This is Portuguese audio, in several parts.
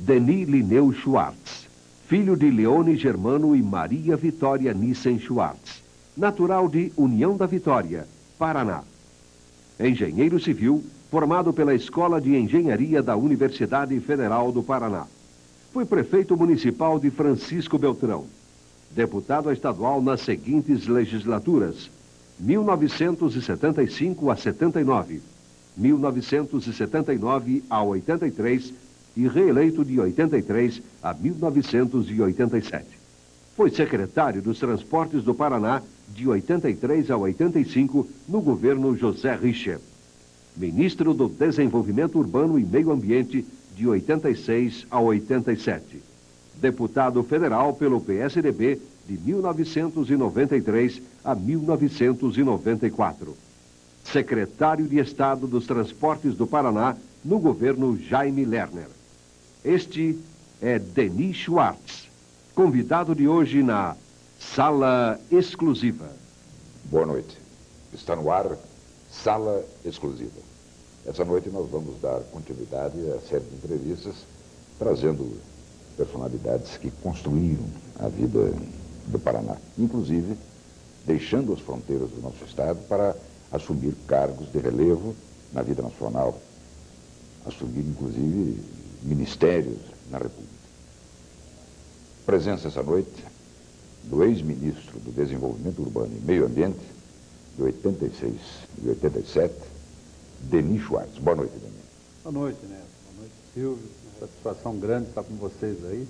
Denis Linneu Schwartz, filho de Leone Germano e Maria Vitória Nissen Schwartz, natural de União da Vitória, Paraná. Engenheiro civil, formado pela Escola de Engenharia da Universidade Federal do Paraná. Foi prefeito municipal de Francisco Beltrão. Deputado estadual nas seguintes legislaturas: 1975 a 79, 1979 a 83 e reeleito de 83 a 1987. Foi secretário dos Transportes do Paraná de 83 a 85 no governo José Richer. Ministro do Desenvolvimento Urbano e Meio Ambiente de 86 a 87. Deputado federal pelo PSDB de 1993 a 1994. Secretário de Estado dos Transportes do Paraná no governo Jaime Lerner. Este é Denis Schwartz, convidado de hoje na Sala Exclusiva. Boa noite. Está no ar Sala Exclusiva. Essa noite nós vamos dar continuidade à série de entrevistas, trazendo personalidades que construíram a vida do Paraná, inclusive deixando as fronteiras do nosso estado para assumir cargos de relevo na vida nacional, assumir inclusive ministérios na República. Presença essa noite do ex-ministro do Desenvolvimento Urbano e Meio Ambiente, de 86 e 87, Denis Schwartz. Boa noite, Denis. Boa noite, Neto. Boa noite, Silvio. Satisfação grande estar com vocês aí.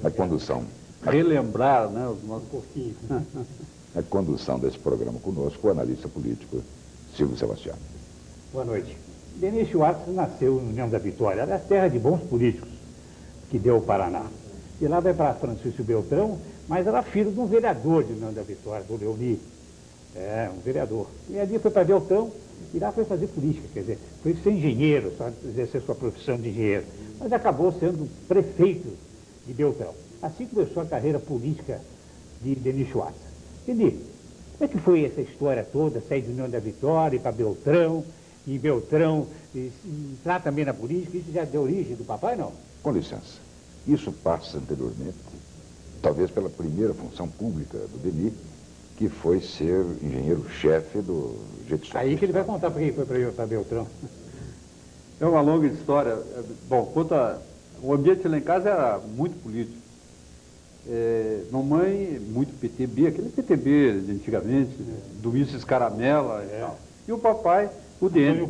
A condução. Relembrar, né, os nossos pouquinhos. A condução desse programa conosco, o analista político Silvio Sebastião. Boa noite. Denis Schwartz nasceu em União da Vitória, era a terra de bons políticos que deu o Paraná. E lá vai para Francisco Beltrão, mas era filho de um vereador de União da Vitória, do Leoni. Um vereador. E ali foi para Beltrão e lá foi fazer política, quer dizer, foi ser engenheiro, só exercer sua profissão de engenheiro. Mas acabou sendo prefeito de Beltrão. Assim começou a carreira política de Denis Schwartz. Denis, como é que foi essa história toda, sair de União da Vitória, ir para Beltrão, e em Beltrão entrar também na política? Isso já deu origem do papai, não? Com licença. Isso passa anteriormente, talvez pela primeira função pública do Denis, que foi ser engenheiro-chefe do Jetsop. Aí que ele vai contar porque foi para Beltrão. É uma longa história. Bom, o ambiente lá em casa era muito político. Mamãe, muito PTB, aquele PTB de antigamente, do Ulisses Caramela e tal. E o papai, o DN.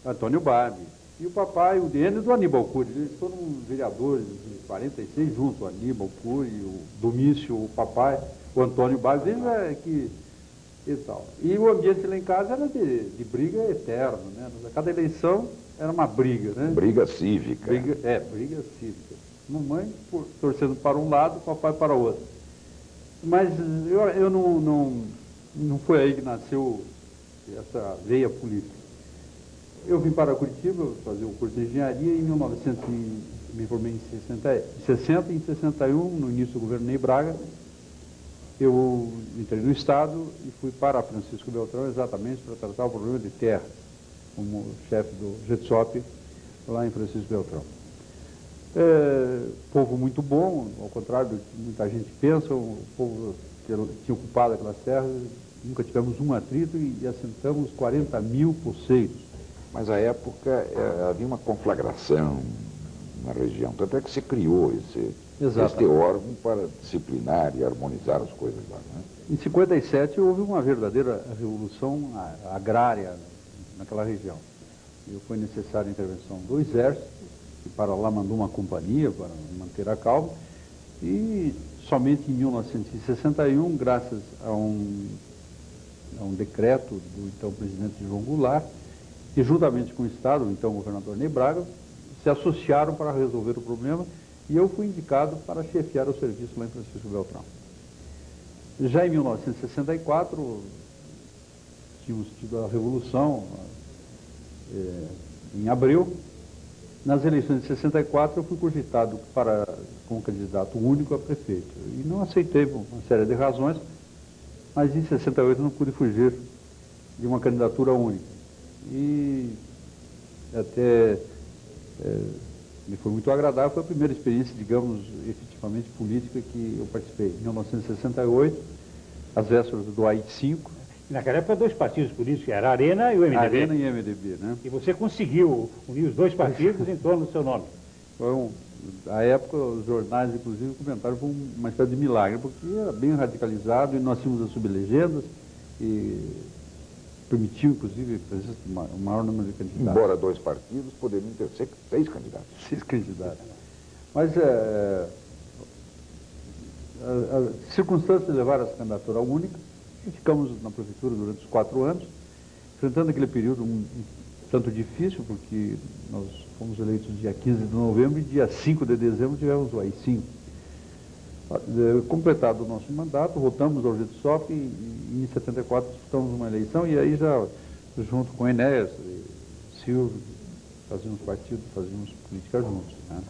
Antônio Babi. E o papai, o DN do Aníbal Cury. Eles foram vereadores de 46 juntos, o Aníbal Cury, o Domício, o papai, o Antônio Babi, que e tal. E o ambiente lá em casa era de briga eterna, né? Cada eleição era uma briga, né? Briga cívica. Briga cívica. Mamãe torcendo para um lado, papai para o outro. Mas eu não foi aí que nasceu essa veia política. Eu vim para Curitiba fazer o curso de engenharia em 1900, me formei em 60 e em 61, no início do governo Ney Braga, eu entrei no Estado e fui para Francisco Beltrão exatamente para tratar o problema de terra, como chefe do Jetsop lá em Francisco Beltrão. Povo muito bom, ao contrário do que muita gente pensa, o povo que tinha ocupado aquelas terras, nunca tivemos um atrito e assentamos 40 mil poceiros. Mas à época havia uma conflagração na região, tanto é que se criou este órgão para disciplinar e harmonizar as coisas lá. Né? Em 57 houve uma verdadeira revolução agrária naquela região. E foi necessária a intervenção do Exército, que para lá mandou uma companhia para manter a calma, e somente em 1961, graças a um decreto do então presidente João Goulart, e juntamente com o Estado, o então governador Ney Braga, se associaram para resolver o problema, e eu fui indicado para chefiar o serviço lá em Francisco Beltrão. Já em 1964, tínhamos tido a Revolução em abril. Nas eleições de 64, eu fui cogitado como candidato único a prefeito. E não aceitei por uma série de razões, mas em 68 não pude fugir de uma candidatura única. E até Me foi muito agradável, foi a primeira experiência, digamos, efetivamente política que eu participei. Em 1968, às vésperas do AI-5. E naquela época, dois partidos políticos, era a Arena e o MDB. Arena e MDB, né? E você conseguiu unir os dois partidos em torno do seu nome. Foi à época, os jornais, inclusive, comentaram que foi uma espécie de milagre, porque era bem radicalizado e nós tínhamos as sublegendas e permitiu, inclusive, a presença de um maior número de candidatos. Embora dois partidos poderiam ter 6 candidatos. 6 candidatos. Mas as circunstâncias levaram a essa candidatura única e ficamos na prefeitura durante os 4 anos, enfrentando aquele período um tanto difícil, porque nós fomos eleitos dia 15 de novembro e dia 5 de dezembro tivemos o AI-5. Completado o nosso mandato, voltamos ao Getsof e em 74 disputamos uma eleição e aí já, junto com o Enéas, Silvio, fazíamos partido, fazíamos política juntos. Né?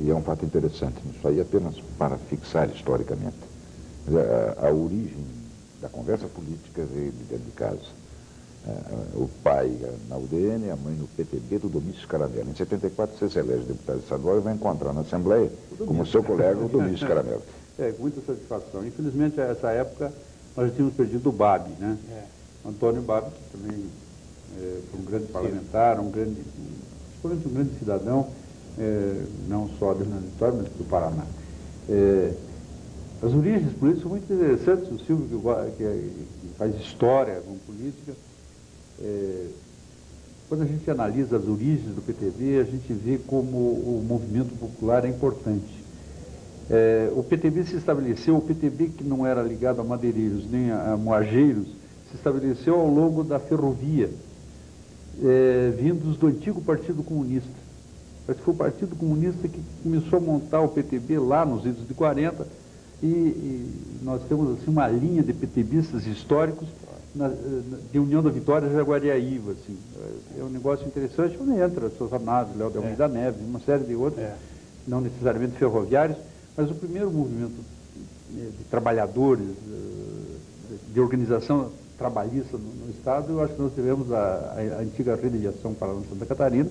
E é um fato interessante, isso aí apenas para fixar historicamente. A origem da conversa política veio de dentro de casa. O pai na UDN, a mãe no PTB do Domício Caramelo. Em 74 você se elege deputado estadual e vai encontrar na Assembleia como seu colega o Domício Caramelo. Com muita satisfação. Infelizmente, nessa época, nós já tínhamos perdido o Babi, né? Antônio Babi, que também foi um grande parlamentar, principalmente um grande cidadão, não só de Fernando de Vitória, mas do Paraná. As origens políticas são muito interessantes. O Silvio, que faz história com política, quando a gente analisa as origens do PTB, a gente vê como o movimento popular é importante. O PTB se estabeleceu, o PTB que não era ligado a madeireiros nem a moageiros, se estabeleceu ao longo da ferrovia, vindos do antigo Partido Comunista. Foi o Partido Comunista que começou a montar o PTB lá nos idos de 40 e nós temos assim uma linha de PTBistas históricos de União da Vitória e Jaguariaíva, assim. É um negócio interessante, onde entra Sousa Naves, Léo de Almeida Neves, uma série de outros, não necessariamente ferroviários, mas o primeiro movimento de trabalhadores, de organização trabalhista no Estado, eu acho que nós tivemos a antiga Rede de Ação Paraná Santa Catarina,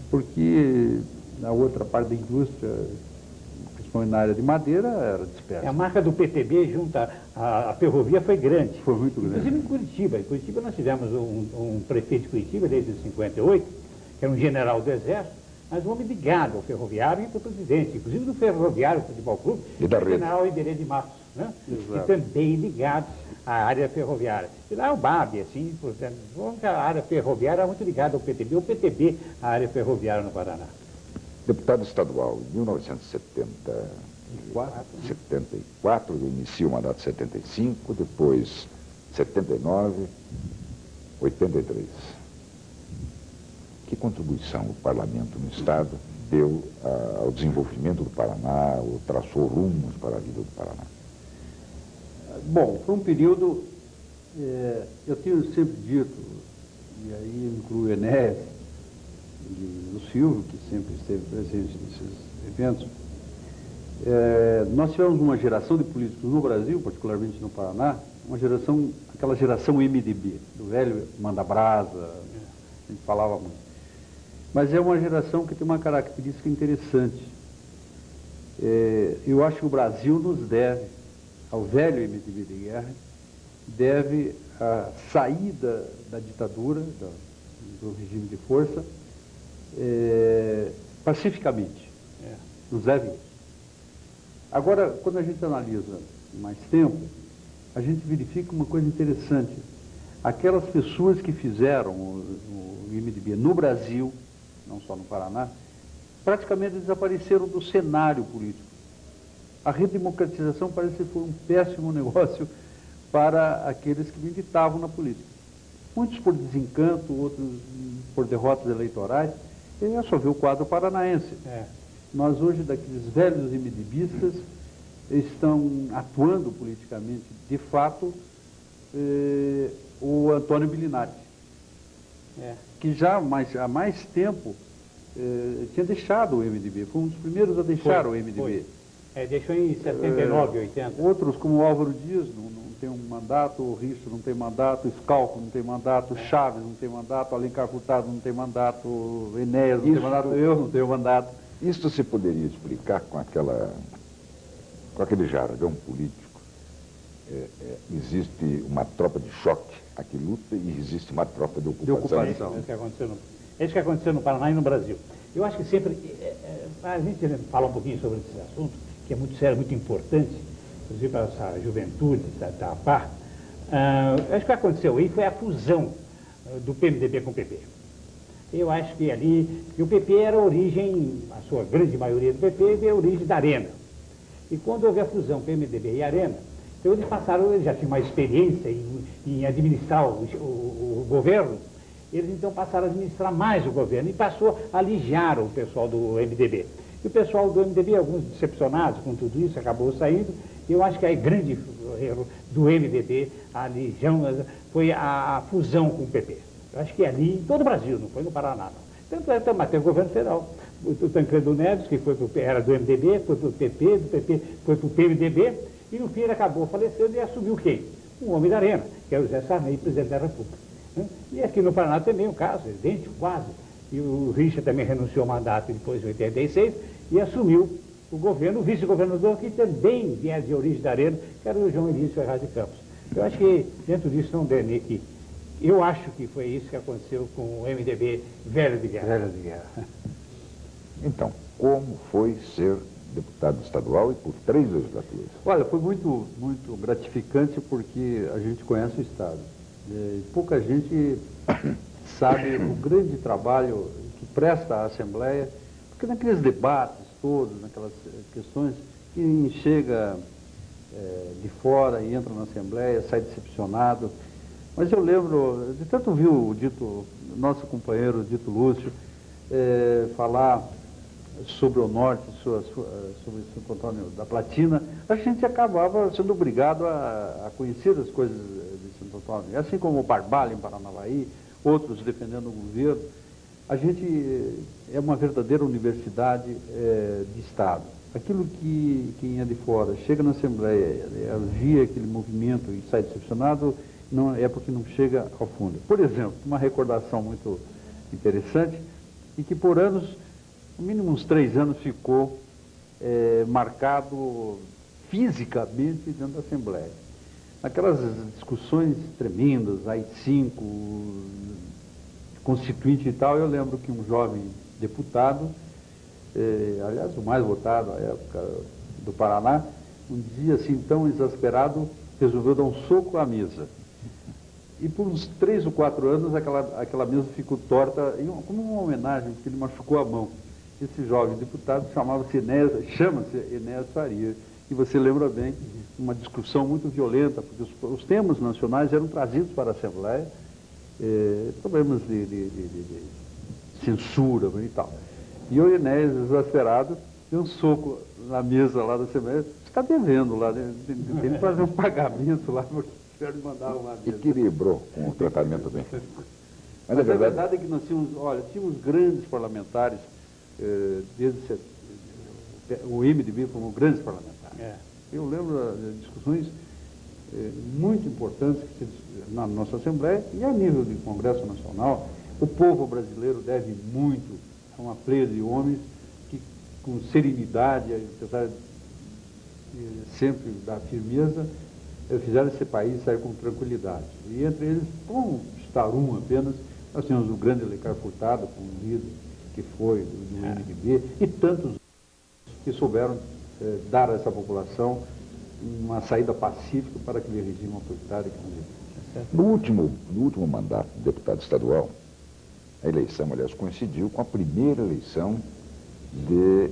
porque na outra parte da indústria, principalmente na área de madeira, era dispersa. A marca do PTB junto à ferrovia foi grande. Foi muito grande. Inclusive em Curitiba. Em Curitiba nós tivemos um prefeito de Curitiba desde 58, que era um general do Exército, mas um homem ligado ao ferroviário e para o presidente, inclusive do Ferroviário Futebol Clube, e da o general Iberê de Matos, né? E também ligado à área ferroviária. E lá o BAB, assim, portanto, a área ferroviária era muito ligada ao PTB, o PTB, a área ferroviária no Paraná. Deputado estadual, em 1974, eu inicio o mandato em 75, depois 79, 83. Que contribuição o parlamento no Estado deu ao desenvolvimento do Paraná, ou traçou rumos para a vida do Paraná? Bom, foi um período, eu tenho sempre dito, e aí incluo o Enéas e o Silvio, que sempre esteve presente nesses eventos, nós tivemos uma geração de políticos no Brasil, particularmente no Paraná, aquela geração MDB, do velho Mandabrasa, a gente falava muito. Mas é uma geração que tem uma característica interessante. Eu acho que o Brasil nos deve, ao velho MDB de guerra, deve a saída da ditadura, do regime de força, pacificamente. Nos deve isso. Agora, quando a gente analisa mais tempo, a gente verifica uma coisa interessante. Aquelas pessoas que fizeram o MDB no Brasil, não só no Paraná, praticamente desapareceram do cenário político. A redemocratização parece que foi um péssimo negócio para aqueles que militavam na política. Muitos por desencanto, outros por derrotas eleitorais. E é só ver o quadro paranaense. Nós hoje, daqueles velhos MDBistas, estão atuando politicamente, de fato, o Antônio Bilinari, que já há mais tempo tinha deixado o MDB, foi um dos primeiros a deixar o MDB. Deixou em 79, 80. Outros, como o Álvaro Dias, não tem mandato, o Richa não tem mandato, o Scalco não tem mandato, o Chaves não tem mandato, o Alencar Furtado não tem mandato, o Enéas não tem mandato, eu não tenho mandato. Isso se poderia explicar com aquele jargão político. Existe uma tropa de choque a que luta e existe uma tropa de ocupação. É isso que aconteceu no Paraná e no Brasil. Eu acho que sempre, a gente fala um pouquinho sobre esse assunto, que é muito sério, muito importante, inclusive para essa juventude da APAR. Acho que o que aconteceu aí foi a fusão do PMDB com o PP. Eu acho que ali, que o PP era a origem, a sua grande maioria do PP veio a origem da Arena. E quando houve a fusão PMDB e Arena, então eles já tinham mais experiência em administrar o governo, eles então passaram a administrar mais o governo e passou a alijar o pessoal do MDB. E o pessoal do MDB, alguns decepcionados com tudo isso, acabou saindo. E eu acho que a grande erro do MDB, a ligião, foi a fusão com o PP. Eu acho que ali, em todo o Brasil, não foi no Paraná, não. Tanto é que até o governo federal. O Tancredo Neves, que era do MDB, foi para o PP, do PP foi para o PMDB, e no fim ele acabou falecendo e assumiu quem? Um homem da Arena, que é o José Sarney, presidente da República. E aqui no Paraná também o caso, idêntico, quase. E o Richa também renunciou ao mandato depois de 86 e assumiu o governo, o vice-governador, que também vinha de origem da Arena, que era o João Elísio Ferraz de Campos. Eu acho que dentro disso não deu que eu acho que foi isso que aconteceu com o MDB velho de guerra. Velho de guerra. Então, como foi ser deputado estadual e por 3 legislaturas? Olha, foi muito, muito gratificante porque a gente conhece o Estado. Pouca gente sabe o grande trabalho que presta a Assembleia, porque naqueles debates todos, naquelas questões, quem chega de fora e entra na Assembleia, sai decepcionado. Mas eu lembro, de tanto ouvir o nosso companheiro Dito Lúcio falar sobre o norte, sobre Santo Antônio da Platina, a gente acabava sendo obrigado a conhecer as coisas de Santo Antônio. Assim como o Barbalho em Paranavaí, outros defendendo o governo, a gente é uma verdadeira universidade de Estado. Aquilo que quem é de fora chega na Assembleia, via aquele movimento e sai decepcionado, não é porque não chega ao fundo. Por exemplo, uma recordação muito interessante, e que por anos, no mínimo uns 3 anos, ficou marcado fisicamente dentro da Assembleia. Aquelas discussões tremendas, AI-5, Constituinte e tal, eu lembro que um jovem deputado, aliás, o mais votado à época do Paraná, um dia assim tão exasperado, resolveu dar um soco à mesa. E por uns 3 ou 4 anos aquela mesa ficou torta, como uma homenagem, porque ele machucou a mão. Esse jovem deputado chama-se Enéas Faria. E você lembra bem, uma discussão muito violenta, porque os temas nacionais eram trazidos para a Assembleia, problemas de censura e tal. E o Enéas, exasperado, deu um soco na mesa lá da Assembleia. Você está devendo lá, tem que fazer um pagamento lá, porque tiveram de mandar uma mesa. Equilibrou com o tratamento bem. Mas a verdade é que nós tínhamos grandes parlamentares, desde o MDB como grandes parlamentares. Eu lembro de discussões muito importantes na nossa Assembleia e a nível de Congresso Nacional. O povo brasileiro deve muito a uma pleia de homens que, com serenidade, apesar sempre da firmeza, fizeram esse país sair com tranquilidade. E entre eles, vamos citar um apenas, nós tínhamos o grande Alencar Furtado, como líder que foi do MDB, e tantos que souberam dar a essa população uma saída pacífica para aquele regime autoritário que nós vivemos. No último mandato de deputado estadual, a eleição, aliás, coincidiu com a primeira eleição de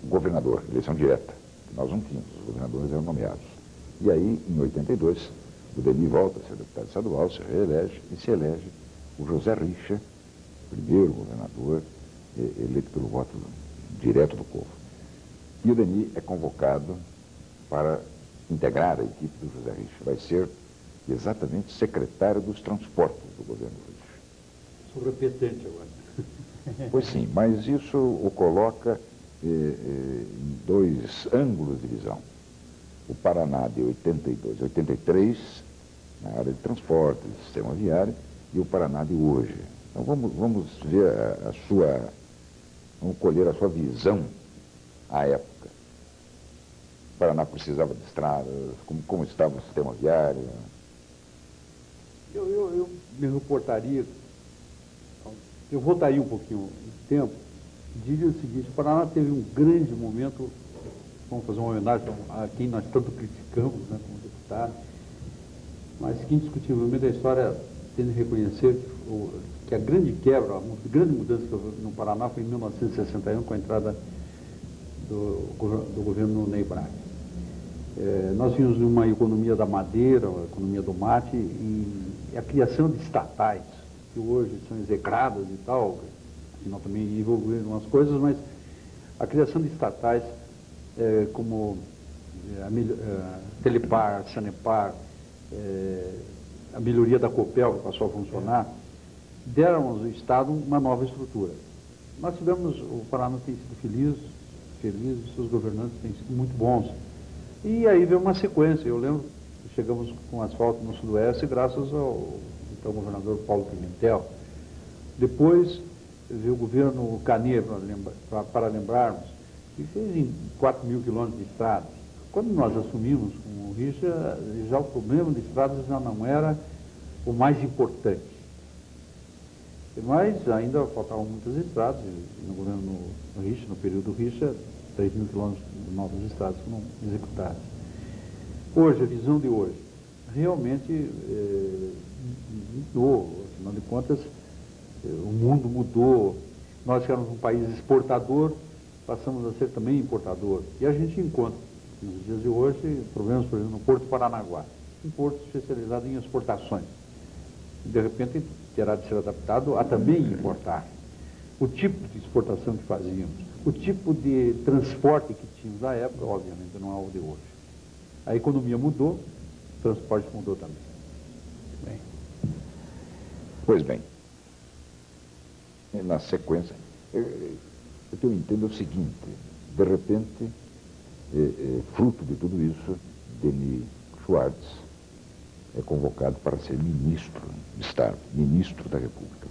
governador, eleição direta, que nós não tínhamos, os governadores eram nomeados. E aí, em 82, o Denis volta a ser deputado estadual, se reelege, e se elege o José Richa, primeiro governador eleito pelo voto direto do povo. E o Denis é convocado para integrar a equipe do José Richa. Vai ser exatamente secretário dos transportes do governo Richa. Sou repetente agora. Pois sim, mas isso o coloca em 2 ângulos de visão. O Paraná de 82 a 83 na área de transporte, de sistema viário, e o Paraná de hoje. Então vamos ver vamos colher a sua visão à época. O Paraná precisava de estradas, como estava o sistema viário. Eu me reportaria, eu voltaria um pouquinho no tempo, e diria o seguinte: o Paraná teve um grande momento, vamos fazer uma homenagem a quem nós tanto criticamos, né, como deputado, mas que indiscutivelmente a história tem de reconhecer que a grande quebra, a grande mudança que houve no Paraná foi em 1961, com a entrada do governo Ney Braga. Nós vimos uma economia da madeira, uma economia do mate, e a criação de estatais, que hoje são execradas e tal, afinal também envolveram umas coisas, mas a criação de estatais como a Telepar, a Sanepar, a melhoria da Copel, que passou a funcionar, deram ao Estado uma nova estrutura. Nós tivemos, o Paraná tem sido feliz, os seus governantes têm sido muito bons. E aí veio uma sequência. Eu lembro que chegamos com asfalto no Sudoeste graças ao então governador Paulo Pimentel. Depois veio o governo Canet, para lembrarmos, que fez em 4 mil quilômetros de estradas. Quando nós assumimos com o Richa, já o problema de estradas já não era o mais importante. Mas ainda faltavam muitas estradas, e no governo Richa, no período Richa, 3 mil quilômetros de novas estradas foram executadas. Hoje, a visão de hoje, realmente mudou, afinal de contas, o mundo mudou. Nós que éramos um país exportador, passamos a ser também importador. E a gente encontra, nos dias de hoje, problemas, por exemplo, no Porto Paranaguá, um porto especializado em exportações. De repente, terá de ser adaptado a também importar. O tipo de exportação que fazíamos, o tipo de transporte que tínhamos na época, obviamente, não é o de hoje. A economia mudou, o transporte mudou também. Bem. Pois bem, na sequência, o que eu entendo é o seguinte: de repente, fruto de tudo isso, Denis Schwartz é convocado para ser ministro de Estado, ministro da República.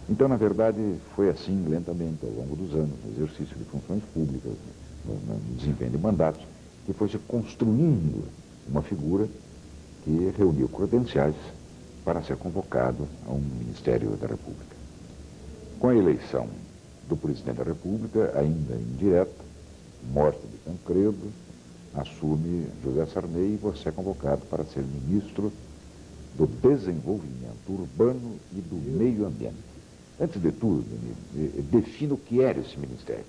Então, na verdade, foi assim lentamente, ao longo dos anos, no exercício de funções públicas, no desempenho de mandatos, que foi se construindo uma figura que reuniu credenciais para ser convocado a um Ministério da República. Com a eleição do presidente da República, ainda indireta, morte de Tancredo, assume José Sarney e você é convocado para ser ministro do Desenvolvimento Urbano e do Meio Ambiente. Antes de tudo, defina o que era esse ministério.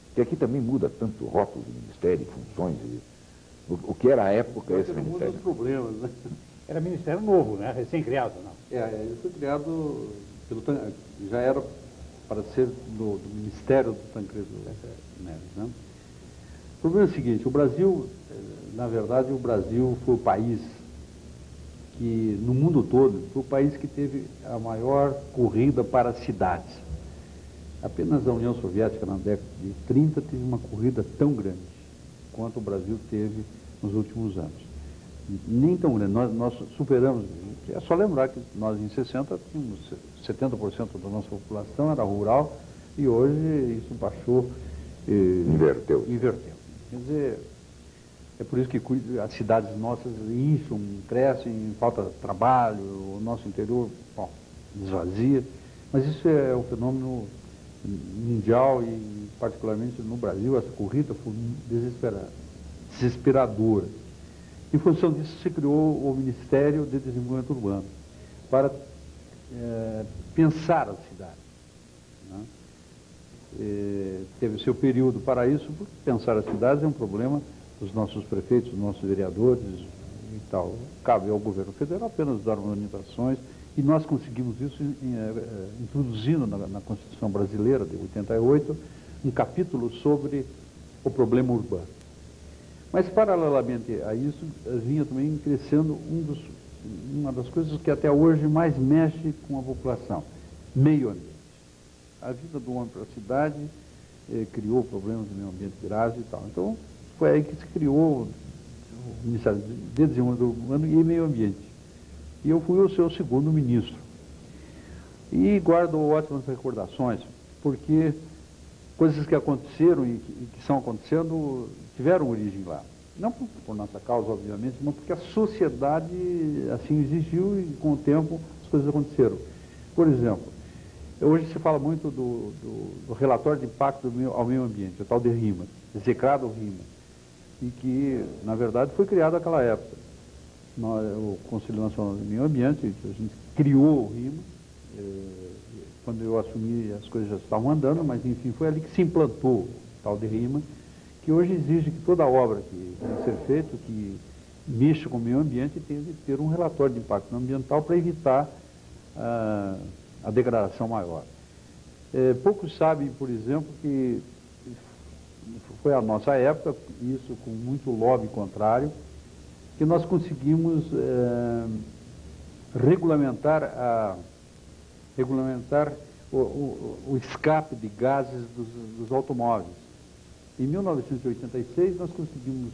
Porque aqui também muda tanto o rótulo do ministério, funções, o que era à época esse ministério. Muda os problemas, né? Era ministério novo, né? Recém-criado, não? Ele foi criado já era para ser do Ministério do Tancredo Neves, né? O problema é o seguinte: o Brasil, na verdade, o Brasil foi o país que, no mundo todo, foi o país que teve a maior corrida para as cidades. Apenas a União Soviética, na década de 30, teve uma corrida tão grande quanto o Brasil teve nos últimos anos. Nem tão grande, nós superamos. É só lembrar que nós, em 60, tínhamos 70% da nossa população era rural, e hoje isso baixou. Inverteu. Quer dizer, é por isso que as cidades nossas incham, crescem, falta trabalho, o nosso interior, bom, esvazia. Mas isso é um fenômeno mundial e, particularmente no Brasil, essa corrida foi desesperadora. Em função disso, se criou o Ministério de Desenvolvimento Urbano, para pensar a cidade, né? Teve seu período para isso, porque pensar as cidades é um problema dos nossos prefeitos, dos nossos vereadores e tal. Cabe ao governo federal apenas dar orientações, e nós conseguimos isso introduzindo na Constituição Brasileira de 88 um capítulo sobre o problema urbano. Mas, paralelamente a isso, vinha também crescendo uma das coisas que até hoje mais mexe com a população: meio ambiente. A vida do homem para a cidade criou problemas do meio ambiente graves e tal. Então, foi aí que se criou o Ministério de Desenvolvimento Urbano e Meio Ambiente. E eu fui o seu segundo ministro. E guardo ótimas recordações, porque coisas que aconteceram e que estão acontecendo tiveram origem lá. Não por nossa causa, obviamente, mas porque a sociedade assim exigiu e com o tempo as coisas aconteceram. Por exemplo, hoje se fala muito do relatório de impacto ao meio ambiente, o tal de RIMA, execrado RIMA, e que, na verdade, foi criado naquela época. O Conselho Nacional do Meio Ambiente, a gente criou o RIMA, quando eu assumi as coisas já estavam andando, mas enfim, foi ali que se implantou o tal de RIMA, que hoje exige que toda obra que tem ser feita, que mexa com o meio ambiente, tem que ter um relatório de impacto ambiental para evitar a degradação maior. Poucos sabem, por exemplo, que foi a nossa época, isso com muito lobby contrário, que nós conseguimos regulamentar o escape de gases dos automóveis. Em 1986, nós conseguimos,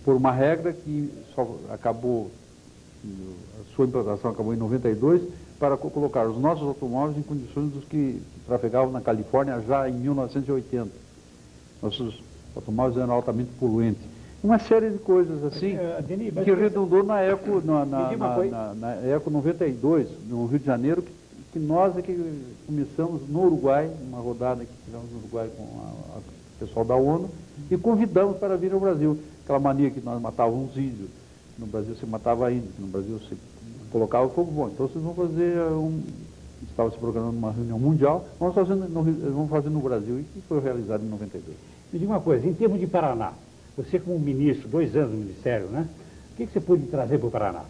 por uma regra que só acabou, a sua implantação acabou em 92, para colocar os nossos automóveis em condições dos que trafegavam na Califórnia já em 1980. Nossos automóveis eram altamente poluentes. Uma série de coisas assim, Denis, que redundou na Eco 92, no Rio de Janeiro, que nós é que começamos no Uruguai, uma rodada que tivemos no Uruguai com o pessoal da ONU, e convidamos para vir ao Brasil. Aquela mania que nós matávamos índios, no Brasil se matava índio, no Brasil se colocava fogo. Bom, então vocês vão fazer estava se programando uma reunião mundial, vamos fazer no Brasil, e que foi realizado em 92. Me diga uma coisa, em termos de Paraná, você como ministro, 2 anos no Ministério, né? O que você pôde trazer para o Paraná?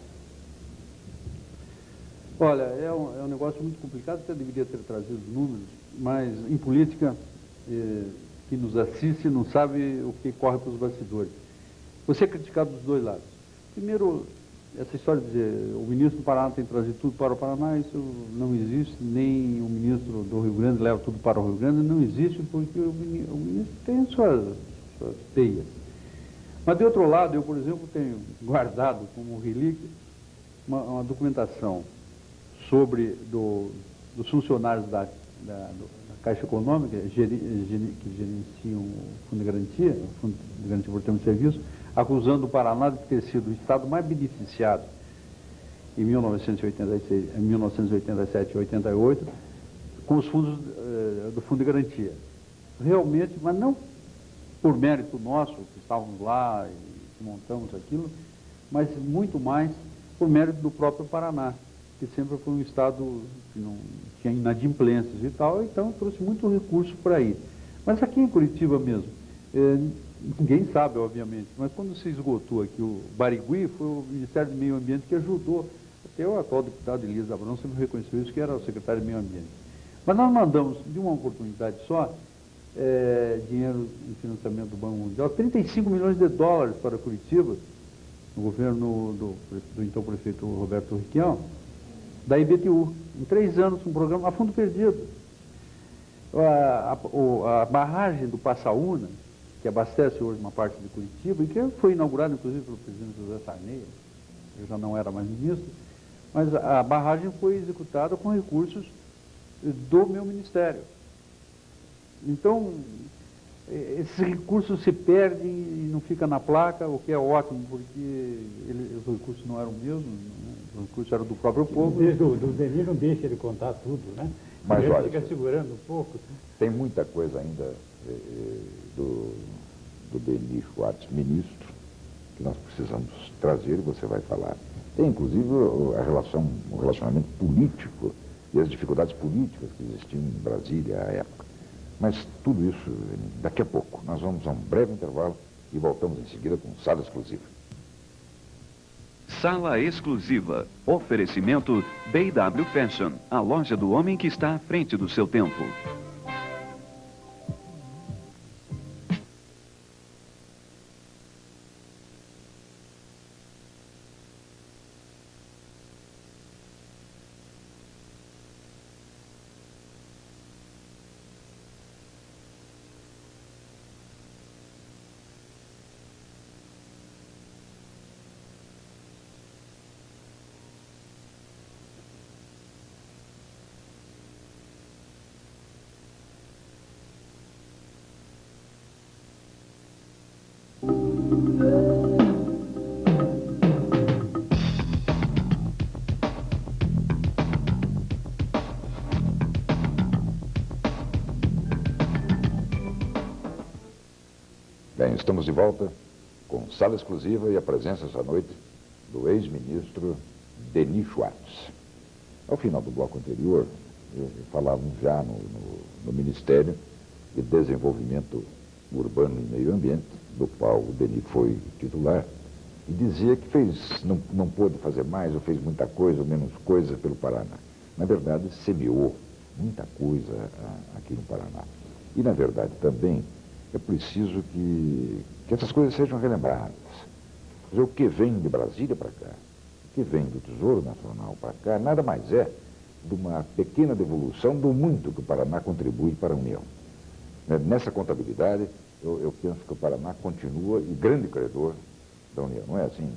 Olha, é um negócio muito complicado, até deveria ter trazido números, mas em política, que nos assiste não sabe o que corre para os bastidores. Você é criticado dos dois lados. Primeiro, essa história de dizer o ministro do Paraná tem que trazer tudo para o Paraná, isso não existe, nem o ministro do Rio Grande leva tudo para o Rio Grande, não existe, porque o ministro tem suas teias. Mas, de outro lado, eu, por exemplo, tenho guardado como relíquia uma documentação sobre dos funcionários da Caixa Econômica, que gerenciam o Fundo de Garantia, o Fundo de Garantia por Termo de Serviço, acusando o Paraná de ter sido o estado mais beneficiado em 1987 e 88 com os fundos do Fundo de Garantia. Realmente, mas não por mérito nosso, que estávamos lá e que montamos aquilo, mas muito mais por mérito do próprio Paraná, que sempre foi um estado que não tinha inadimplências e tal, então trouxe muito recurso por aí. Mas aqui em Curitiba mesmo, ninguém sabe, obviamente, mas quando se esgotou aqui o Barigui, foi o Ministério do Meio Ambiente que ajudou. Até o atual deputado Elias Abrão sempre reconheceu isso, que era o secretário do Meio Ambiente. Mas nós mandamos, de uma oportunidade só, dinheiro em financiamento do Banco Mundial, 35 milhões de dólares para Curitiba, no governo do então prefeito Roberto Requião, da IBTU, em 3 anos, um programa a fundo perdido. A barragem do Passaúna, que abastece hoje uma parte de Curitiba, e que foi inaugurada, inclusive, pelo presidente José Sarney, eu já não era mais ministro, mas a barragem foi executada com recursos do meu ministério. Então, esses recursos se perdem e não fica na placa, o que é ótimo, porque os recursos não eram meus, os recursos eram do próprio povo. O Denis não deixa ele contar tudo, né? Mas ele olha, fica segurando um pouco. tem muita coisa ainda do Denis Schwartz, ministro, que nós precisamos trazer e você vai falar. Tem, inclusive, o relacionamento político e as dificuldades políticas que existiam em Brasília à época. Mas tudo isso daqui a pouco. Nós vamos a um breve intervalo e voltamos em seguida com Sala Exclusiva. Sala Exclusiva. Oferecimento B&W Fashion, a loja do homem que está à frente do seu tempo. Bem, estamos de volta com sala exclusiva e a presença essa noite do ex-ministro Denis Schwartz. Ao final do bloco anterior, falávamos já no Ministério de Desenvolvimento Urbano e Meio Ambiente, do qual o Denis foi titular, e dizia que não pôde fazer mais, ou fez muita coisa, ou menos coisa pelo Paraná. Na verdade, semeou muita coisa aqui no Paraná. E, na verdade, também é preciso que essas coisas sejam relembradas. Quer dizer, o que vem de Brasília para cá, o que vem do Tesouro Nacional para cá, nada mais é de uma pequena devolução do muito que o Paraná contribui para a União. Nessa contabilidade, eu penso que o Paraná continua e grande credor da União, não é assim?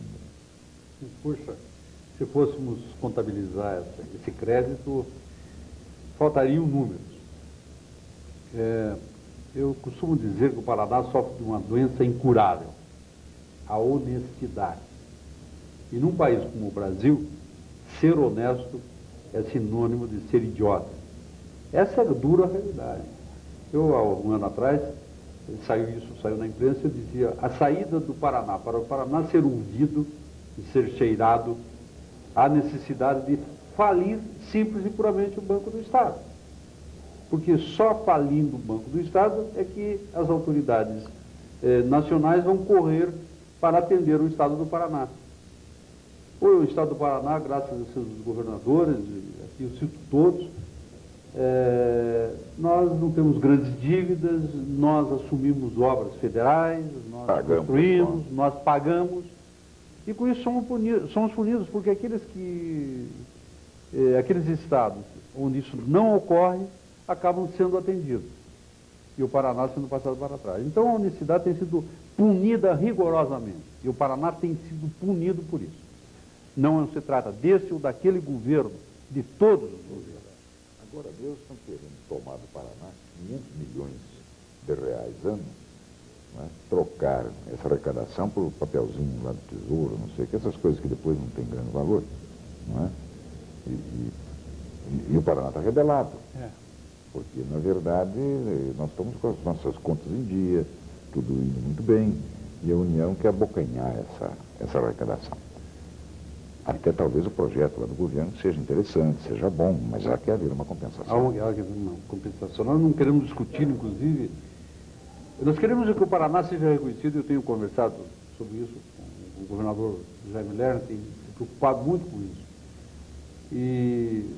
Puxa, se fôssemos contabilizar esse crédito, faltariam números. Eu costumo dizer que o Paraná sofre de uma doença incurável, a honestidade. E num país como o Brasil, ser honesto é sinônimo de ser idiota. Essa é a dura realidade. Eu, há um ano atrás, saiu na imprensa, eu dizia: a saída do Paraná, para o Paraná ser ouvido e ser cheirado, há necessidade de falir simples e puramente o Banco do Estado. Porque só falindo o Banco do Estado é que as autoridades nacionais vão correr para atender o Estado do Paraná. O Estado do Paraná, graças a seus governadores, aqui eu cito todos, nós não temos grandes dívidas, nós assumimos obras federais, nós construímos, nós pagamos, e com isso somos punidos, porque aqueles estados onde isso não ocorre, acabam sendo atendidos, e o Paraná sendo passado para trás. Então a honestidade tem sido punida rigorosamente, e o Paraná tem sido punido por isso. Não se trata desse ou daquele governo, de todos os governos. Agora, Deus estão querendo tomar do Paraná 500 milhões de reais ano, né? Trocar essa arrecadação por papelzinho lá do Tesouro, não sei o que, essas coisas que depois não tem grande valor, não é? E o Paraná está rebelado. Porque, na verdade, nós estamos com as nossas contas em dia, tudo indo muito bem, e a União quer abocanhar essa arrecadação. Até talvez o projeto lá do governo seja interessante, seja bom, mas já quer haver uma compensação. Há uma compensação. Nós não queremos discutir, inclusive, nós queremos que o Paraná seja reconhecido. Eu tenho conversado sobre isso com o governador Jaime Lerner, tem se preocupado muito com isso. E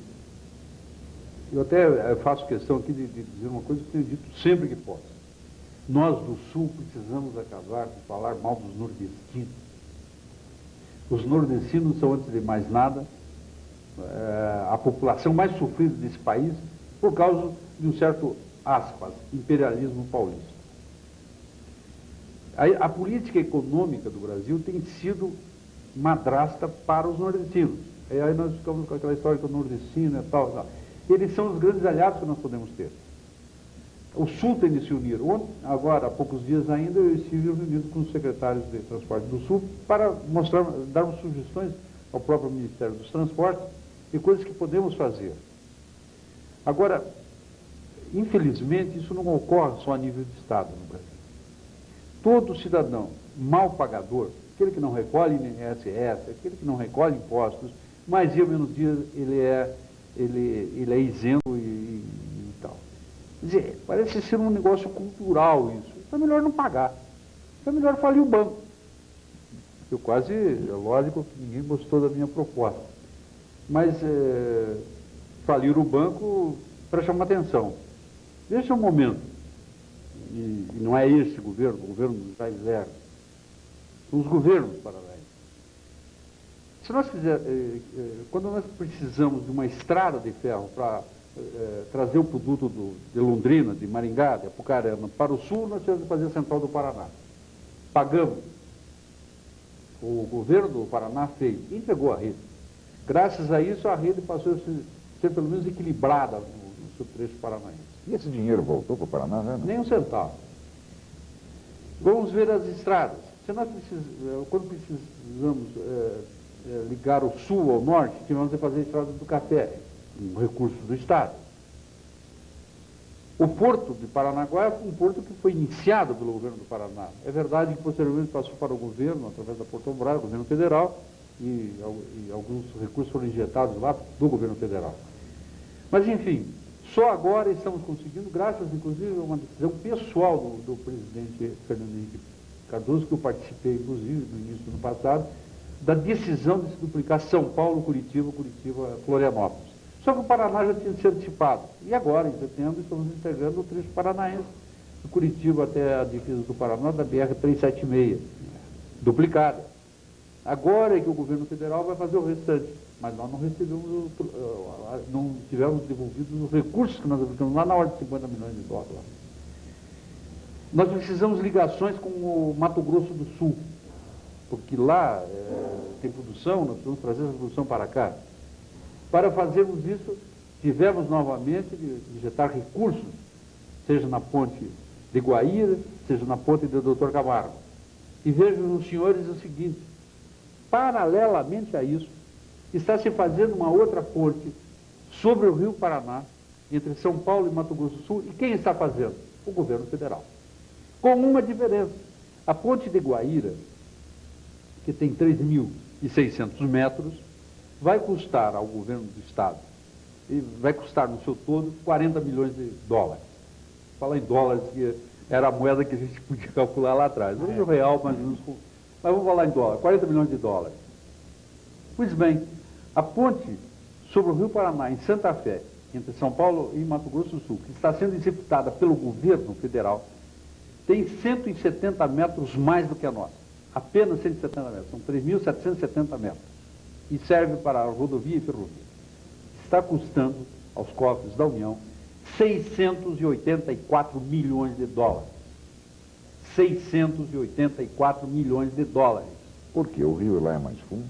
eu até faço questão aqui de dizer uma coisa que tenho dito sempre que posso. Nós do Sul precisamos acabar de falar mal dos nordestinos. Os nordestinos são, antes de mais nada, a população mais sofrida desse país por causa de um certo, aspas, imperialismo paulista. A política econômica do Brasil tem sido madrasta para os nordestinos. E aí nós ficamos com aquela história que o nordestino é tal, tal. Eles são os grandes aliados que nós podemos ter. O Sul tem de se unir. Agora, há poucos dias ainda, eu estive reunido com os secretários de Transporte do Sul para darmos sugestões ao próprio Ministério dos Transportes de coisas que podemos fazer. Agora, infelizmente, isso não ocorre só a nível de Estado no Brasil. Todo cidadão mal pagador, aquele que não recolhe INSS, aquele que não recolhe impostos, mais dia ou menos dia ele é isento e tal. Quer dizer, parece ser um negócio cultural isso. Então é melhor não pagar. Então é melhor falir o banco. É lógico que ninguém gostou da minha proposta. Mas falir o banco para chamar atenção. Deixa um momento. E não é esse governo, o governo do Jaime Lerner. São os governos paralelos. Se nós quando nós precisamos de uma estrada de ferro para trazer o produto de Londrina, de Maringá, de Apucarana para o sul, nós tivemos que fazer a Central do Paraná. Pagamos. O governo do Paraná fez, entregou a rede. Graças a isso, a rede passou a ser pelo menos equilibrada no seu trecho paranaense. E esse dinheiro voltou para o Paraná, né? Nem um centavo. Vamos ver as estradas. Se nós quando precisamos ligar o sul ao norte, tivemos que fazer a estrada do café, um recurso do Estado. O porto de Paranaguá foi um porto que foi iniciado pelo governo do Paraná. É verdade que posteriormente passou para o governo, através da Portobras, governo federal, e alguns recursos foram injetados lá do governo federal. Mas, enfim, só agora estamos conseguindo, graças, inclusive, a uma decisão pessoal do presidente Fernando Henrique Cardoso, que eu participei, inclusive, no início do ano passado, da decisão de se duplicar São Paulo, Curitiba, Florianópolis. Só que o Paraná já tinha se antecipado. E agora, em setembro, estamos integrando o trecho paranaense, de Curitiba até a divisa do Paraná, da BR-376, duplicada. Agora é que o governo federal vai fazer o restante, mas nós não recebemos, não tivemos devolvidos os recursos que nós aplicamos lá na ordem de 50 milhões de dólares. Nós precisamos de ligações com o Mato Grosso do Sul, porque lá tem produção, nós precisamos trazer essa produção para cá. Para fazermos isso, tivemos novamente de injetar recursos, seja na ponte de Guaíra, seja na ponte do Dr. Camargo. E vejo nos senhores o seguinte, paralelamente a isso, está se fazendo uma outra ponte sobre o Rio Paraná, entre São Paulo e Mato Grosso do Sul, e quem está fazendo? O governo federal. Com uma diferença, a ponte de Guaíra, que tem 3.600 metros, vai custar ao governo do estado, e vai custar no seu todo 40 milhões de dólares. Fala em dólares, que era a moeda que a gente podia calcular lá atrás. Hoje o real, mais ou menos, mas vamos falar em dólar, 40 milhões de dólares. Pois bem, a ponte sobre o Rio Paraná, em Santa Fé, entre São Paulo e Mato Grosso do Sul, que está sendo executada pelo governo federal, tem 170 metros mais do que a nossa. Apenas 170 metros, são 3.770 metros. E serve para a rodovia e ferrovia. Está custando aos cofres da União 684 milhões de dólares. 684 milhões de dólares. Porque o rio lá é mais fundo?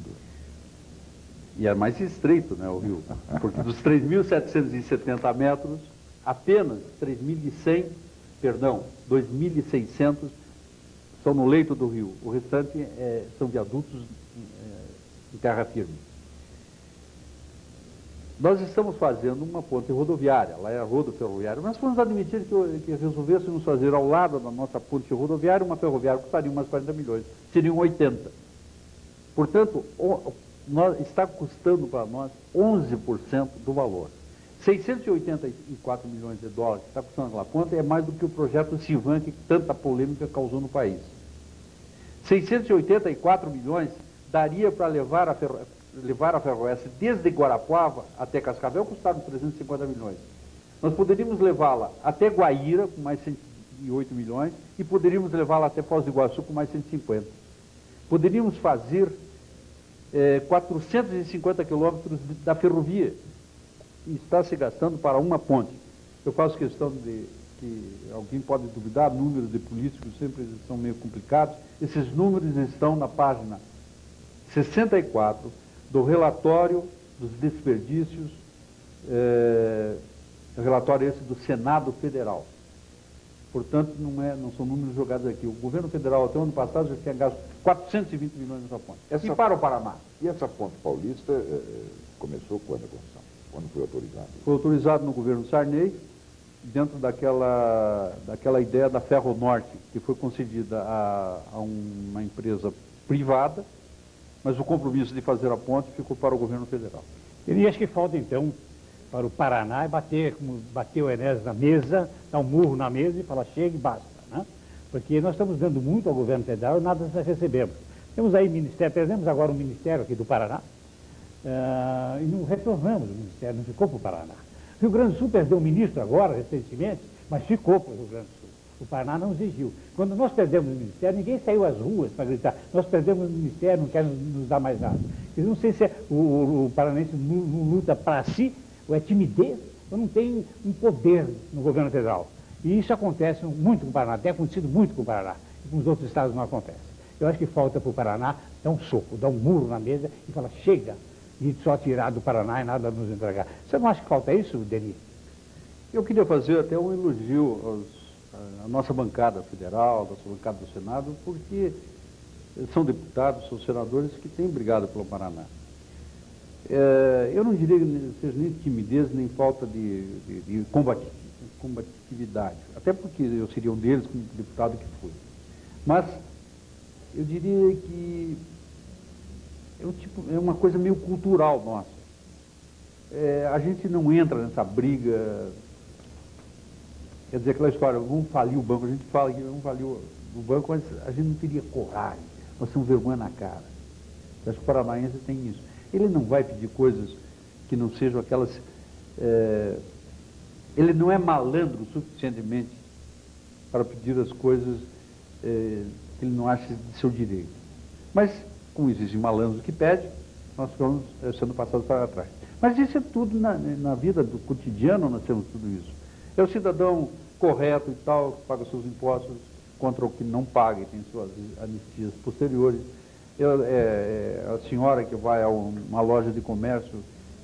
E é mais estreito, né, o rio. Porque dos 3.770 metros, apenas 2.600 estão no leito do rio. O restante são viadutos em terra firme. Nós estamos fazendo uma ponte rodoviária, lá é a rodoferroviária, mas fomos admitir que resolvêssemos fazer ao lado da nossa ponte rodoviária uma ferroviária que custaria umas 40 milhões, seriam 80. Portanto, está custando para nós 11% do valor. 684 milhões de dólares que está custando aquela ponte é mais do que o projeto Civan, que tanta polêmica causou no país. 684 milhões daria para levar a ferroeste desde Guarapuava até Cascavel, custaram 350 milhões. Nós poderíamos levá-la até Guaíra, com mais 108 milhões, e poderíamos levá-la até Foz do Iguaçu, com mais 150. Poderíamos fazer 450 quilômetros da ferrovia, e está se gastando para uma ponte. Eu faço questão de que alguém pode duvidar, números de políticos sempre são meio complicados. Esses números estão na página 64 do relatório dos desperdícios, relatório esse do Senado Federal. Portanto, não são números jogados aqui. O governo federal, até o ano passado, já tinha gasto 420 milhões nessa ponte. E para o Paraná? E essa ponte paulista começou quando a construção? Quando foi autorizado? Foi autorizado no governo Sarney, dentro daquela ideia da Ferronorte, que foi concedida a uma empresa privada, mas o compromisso de fazer a ponte ficou para o governo federal. E acho que falta, então, para o Paraná bater, como bateu o Enéas na mesa, dar um murro na mesa e falar, chega e basta, né? Porque nós estamos dando muito ao governo federal e nada recebemos. Temos aí ministério, perdemos agora um ministério aqui do Paraná, e não retornamos o ministério, não ficou para o Paraná. Rio Grande do Sul perdeu um ministro agora, recentemente, mas ficou para o Rio Grande do Sul. O Paraná não exigiu. Quando nós perdemos o ministério, ninguém saiu às ruas para gritar, nós perdemos o ministério, não quer nos dar mais nada. Eu não sei se o paranaense não luta para si, ou é timidez, ou não tem um poder no governo federal. E isso acontece muito com o Paraná, tem acontecido muito com o Paraná, e com os outros estados não acontece. Eu acho que falta para o Paraná dar um soco, dar um murro na mesa e falar, chega, e só tirar do Paraná e nada nos entregar. Você não acha que falta isso, Denis? Eu queria fazer até um elogio à nossa bancada federal, à nossa bancada do Senado, porque são deputados, são senadores que têm brigado pelo Paraná. Eu não diria que seja nem timidez, nem falta de combatividade, até porque eu seria um deles como deputado que fui. Mas eu diria que é uma coisa meio cultural nossa. A gente não entra nessa briga, quer dizer, aquela história, vamos falir o banco, a gente fala que vamos falir o banco, mas a gente não teria coragem, nós temos vergonha na cara. Eu acho que o paranaense tem isso. Ele não vai pedir coisas que não sejam aquelas... ele não é malandro suficientemente para pedir as coisas que ele não acha de seu direito. Mas, como existem malandros que pedem, nós ficamos sendo passados para trás. Mas isso é tudo na vida do cotidiano, nós temos tudo isso. É o cidadão correto e tal, que paga seus impostos contra o que não paga e tem suas anistias posteriores. A senhora que vai a uma loja de comércio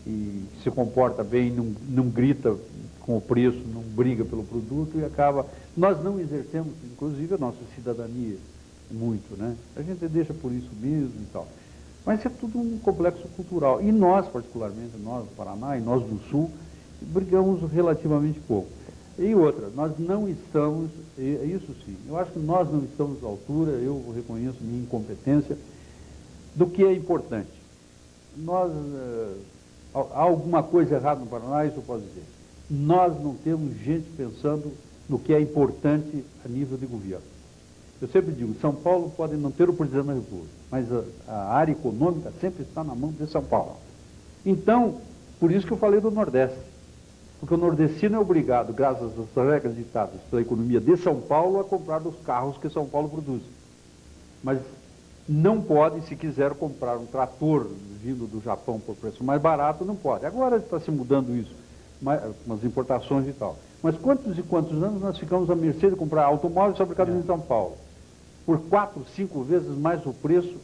e se comporta bem, não grita com o preço, não briga pelo produto e acaba... Nós não exercemos, inclusive, a nossa cidadania muito, né? A gente deixa por isso mesmo e tal. Mas é tudo um complexo cultural. E nós, particularmente, nós do Paraná e nós do Sul, brigamos relativamente pouco. E outra, nós não estamos, isso sim, eu acho que nós não estamos à altura, eu reconheço minha incompetência, do que é importante. Há alguma coisa errada no Paraná, isso eu posso dizer. Nós não temos gente pensando no que é importante a nível de governo. Eu sempre digo, São Paulo pode não ter o presidente da República, mas a área econômica sempre está na mão de São Paulo. Então, por isso que eu falei do Nordeste. Porque o nordestino é obrigado, graças às regras ditadas pela economia de São Paulo, a comprar os carros que São Paulo produz. Mas não pode, se quiser comprar um trator vindo do Japão por preço mais barato, não pode. Agora está se mudando isso, com as importações e tal. Mas quantos e quantos anos nós ficamos à mercê de comprar automóveis fabricados em São Paulo? Por 4, 5 vezes mais o preço,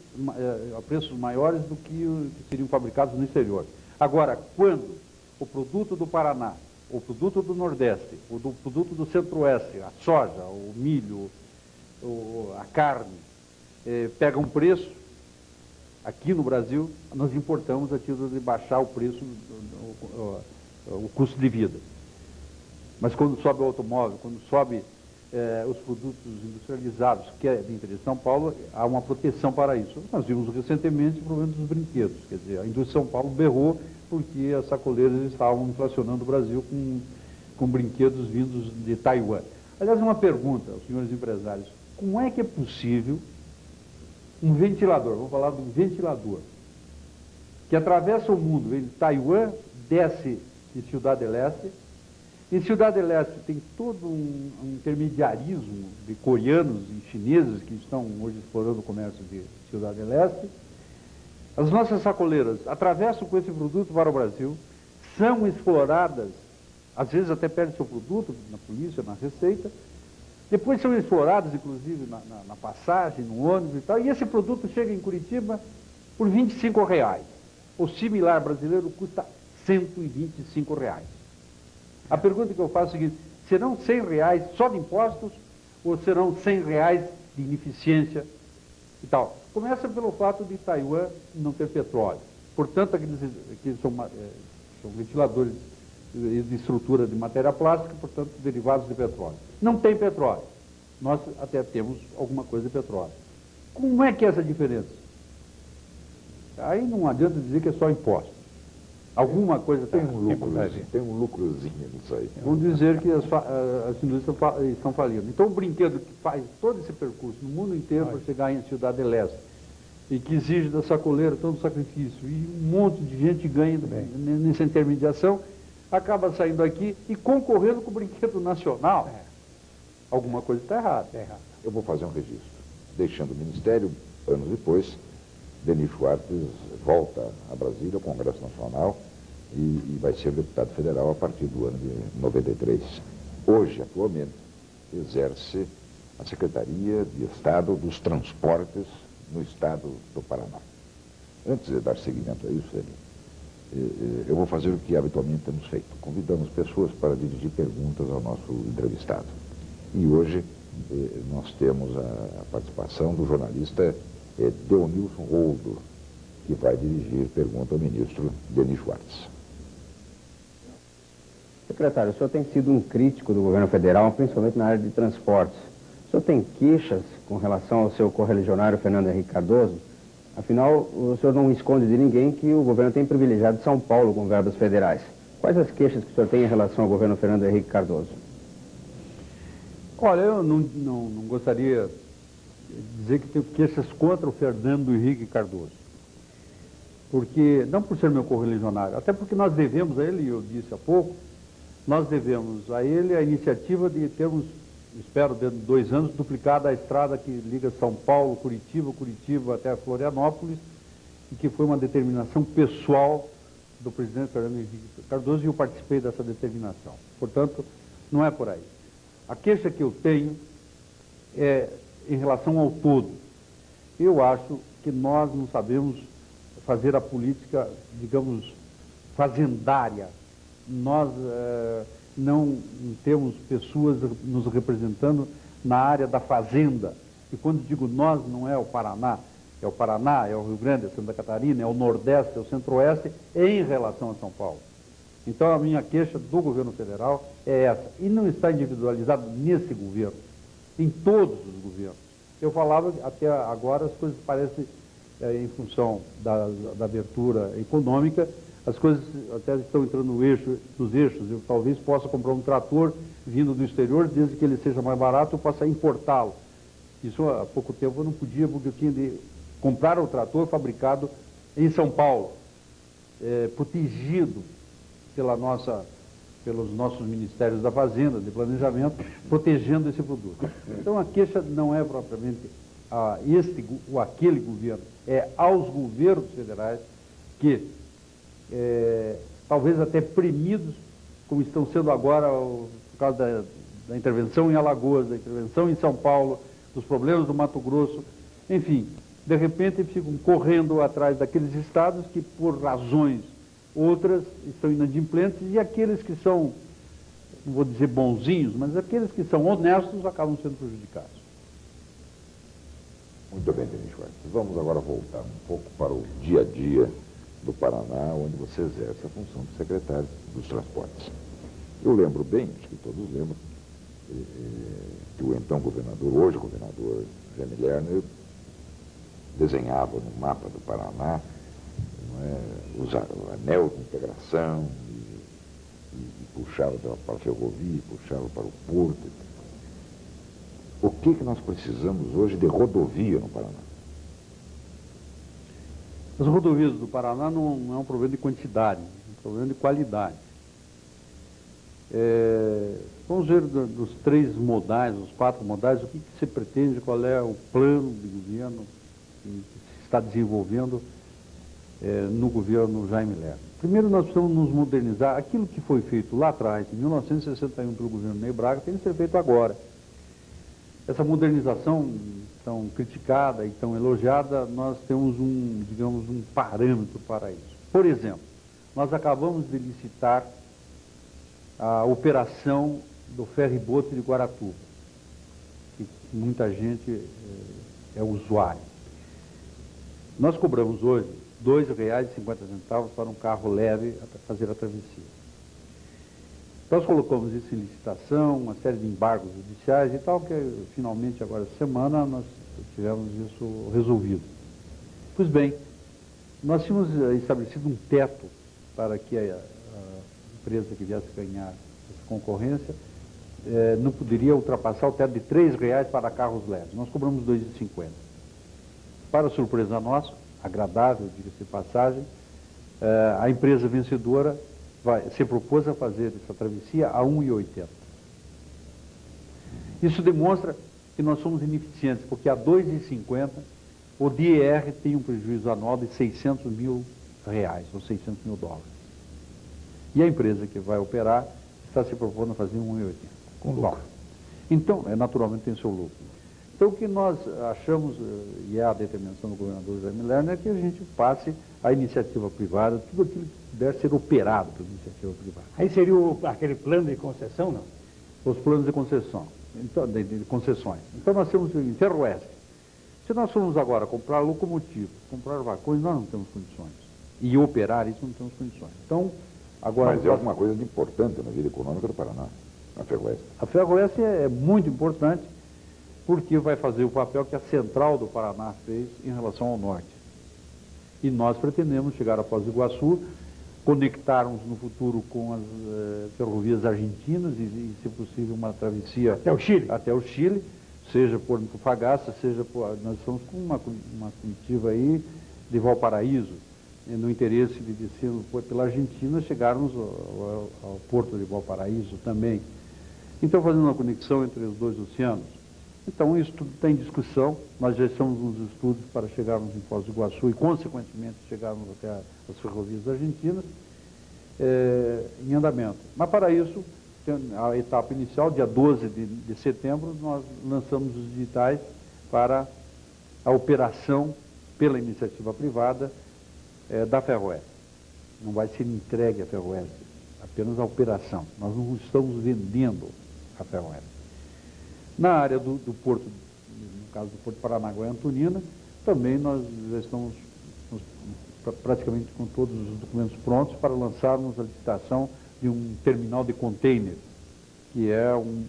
a preços maiores do que seriam fabricados no exterior. Agora, quando o produto do Paraná, o produto do Nordeste, o produto do Centro-Oeste, a soja, o milho, a carne, pega um preço, aqui no Brasil, nós importamos a título de baixar o preço, o custo de vida. Mas quando sobe o automóvel, quando sobe os produtos industrializados, que é de interesse de São Paulo, há uma proteção para isso. Nós vimos recentemente o problema dos brinquedos, quer dizer, a indústria de São Paulo berrou porque as sacoleiras estavam inflacionando o Brasil com brinquedos vindos de Taiwan. Aliás, uma pergunta aos senhores empresários, como é que é possível um ventilador, vou falar de um ventilador, que atravessa o mundo, vem de Taiwan, desce em Ciudad del Este. Em Ciudad del Este tem todo um intermediarismo de coreanos e chineses que estão hoje explorando o comércio de Ciudad del Este. As nossas sacoleiras atravessam com esse produto para o Brasil, são exploradas, às vezes até perdem seu produto na polícia, na receita, depois são exploradas, inclusive, na passagem, no ônibus e tal, e esse produto chega em Curitiba por R$25. O similar brasileiro custa R$125. A pergunta que eu faço é a seguinte, serão R$100 só de impostos ou serão R$100 de ineficiência e tal? Começa pelo fato de Taiwan não ter petróleo. Portanto, aqueles são ventiladores de estrutura de matéria plástica, portanto, derivados de petróleo. Não tem petróleo. Nós até temos alguma coisa de petróleo. Como é que é essa diferença? Aí não adianta dizer que é só imposto. Alguma coisa tem um lucrozinho nisso aí. Vamos dizer que as indústrias estão falindo. Então, o brinquedo que faz todo esse percurso no mundo inteiro para chegar em Ciudad del Este e que exige da sacoleira todo o sacrifício e um monte de gente ganha nessa intermediação, acaba saindo aqui e concorrendo com o brinquedo nacional. Alguma coisa está errada. Eu vou fazer um registro. Deixando o Ministério, anos depois, Denis Schwartz volta a Brasília, ao Congresso Nacional, e vai ser deputado federal a partir do ano de 93. Hoje, atualmente, exerce a Secretaria de Estado dos Transportes no Estado do Paraná. Antes de dar seguimento a isso, eu vou fazer o que habitualmente temos feito. Convidamos pessoas para dirigir perguntas ao nosso entrevistado. E hoje nós temos a participação do jornalista Deonilson Roldo, que vai dirigir pergunta ao ministro Denis Schwartz. Secretário, o senhor tem sido um crítico do governo federal, principalmente na área de transportes. O senhor tem queixas com relação ao seu correligionário Fernando Henrique Cardoso? Afinal, o senhor não esconde de ninguém que o governo tem privilegiado São Paulo com verbas federais. Quais as queixas que o senhor tem em relação ao governo Fernando Henrique Cardoso? Olha, eu não gostaria de dizer que tenho queixas contra o Fernando Henrique Cardoso. Porque, não por ser meu correligionário, até porque nós devemos a ele, e eu disse há pouco, nós devemos a ele a iniciativa de termos, espero, dentro de 2 anos, duplicada a estrada que liga São Paulo, Curitiba até Florianópolis, e que foi uma determinação pessoal do presidente Fernando Henrique Cardoso, e eu participei dessa determinação. Portanto, não é por aí. A queixa que eu tenho é em relação ao todo. Eu acho que nós não sabemos fazer a política, digamos, fazendária. Nós não temos pessoas nos representando na área da fazenda. E quando digo nós, não é o Paraná, é o Rio Grande, é Santa Catarina, é o Nordeste, é o Centro-Oeste, em relação a São Paulo. Então a minha queixa do governo federal é essa. E não está individualizado nesse governo, em todos os governos. Eu falava, até agora as coisas parecem, em função da abertura econômica, as coisas até estão entrando nos eixos. Eu talvez possa comprar um trator vindo do exterior, desde que ele seja mais barato, eu possa importá-lo. Isso há pouco tempo eu não podia, porque eu tinha de comprar o trator fabricado em São Paulo, protegido pelos nossos ministérios da Fazenda, de Planejamento, protegendo esse produto. Então a queixa não é propriamente a este ou aquele governo, é aos governos federais que, talvez até premidos, como estão sendo agora por causa da intervenção em Alagoas, da intervenção em São Paulo, dos problemas do Mato Grosso, enfim, de repente ficam correndo atrás daqueles estados que, por razões outras, estão inadimplentes, e aqueles que são, não vou dizer bonzinhos, mas aqueles que são honestos acabam sendo prejudicados. Muito bem, Denis Schwartz. Vamos agora voltar um pouco para o dia a dia do Paraná, onde você exerce a função de secretário dos transportes. Eu lembro bem, acho que todos lembram, que o então governador, hoje governador Jaime Lerner, desenhava no mapa do Paraná o anel de integração, e puxava para a ferrovia, puxava para o porto. O que nós precisamos hoje de rodovia no Paraná? As rodovias do Paraná não é um problema de quantidade, é um problema de qualidade. Vamos ver dos 3 modais, os 4 modais, o que se pretende, qual é o plano de governo que se está desenvolvendo no governo Jaime Lerner. Primeiro, nós precisamos nos modernizar. Aquilo que foi feito lá atrás, em 1961, pelo governo Ney Braga, tem que ser feito agora. Essa modernização tão criticada e tão elogiada, nós temos digamos, um parâmetro para isso. Por exemplo, nós acabamos de licitar a operação do ferry-boat de Guaratuba, que muita gente é usuário. Nós cobramos hoje R$ 2,50 para um carro leve fazer a travessia. Nós colocamos isso em licitação, uma série de embargos judiciais e tal, que finalmente agora essa semana nós tivemos isso resolvido. Pois bem, nós tínhamos estabelecido um teto para que a empresa que viesse ganhar essa concorrência não poderia ultrapassar o teto de R$ 3,00 para carros leves. Nós cobramos R$ 2,50. Para surpresa nossa, agradável, diga-se de passagem, a empresa vencedora se propôs a fazer essa travessia a R$ 1,80. Isso demonstra que nós somos ineficientes, porque a R$ 2,50 o DIR tem um prejuízo anual de R$600 mil, ou $600 mil. E a empresa que vai operar está se propondo a fazer R$ 1,80. Com lucro. Então, naturalmente tem seu lucro. Então, o que nós achamos, e é a determinação do governador Jaime Lerner, é que a gente passe à iniciativa privada, tudo aquilo que puder ser operado pela iniciativa privada. Aí seria aquele plano de concessão, não? Os planos de concessão, então, de concessões. Então, nós temos o Ferroeste. Se nós formos agora comprar locomotivos, comprar vagões, nós não temos condições. E operar isso não temos condições. Então, Agora, Mas é alguma coisa de importante na vida econômica do Paraná, a Ferroeste. a Ferroeste é muito importante porque vai fazer o papel que a Central do Paraná fez em relação ao norte. E nós pretendemos chegar a Foz do Iguaçu, conectarmos no futuro com as ferrovias argentinas e, se possível, uma travessia até o Chile, seja por Antofagasta, seja por... Nós estamos com uma comitiva aí de Valparaíso, no interesse de descendo pela Argentina, chegarmos ao porto de Valparaíso também. Então, fazendo uma conexão entre os dois oceanos. Então, isso tudo está em discussão. Nós já estamos nos estudos para chegarmos em Foz do Iguaçu e, consequentemente, chegarmos até as ferrovias argentinas em andamento. Mas, para isso, a etapa inicial, dia 12 de setembro, nós lançamos os editais para a operação pela iniciativa privada da Ferroeste. Não vai ser entregue a Ferroeste, apenas a operação. Nós não estamos vendendo a Ferroeste. Na área do porto, no caso do Porto Paranaguá e Antonina, também nós já estamos praticamente com todos os documentos prontos para lançarmos a licitação de um terminal de container, que é uma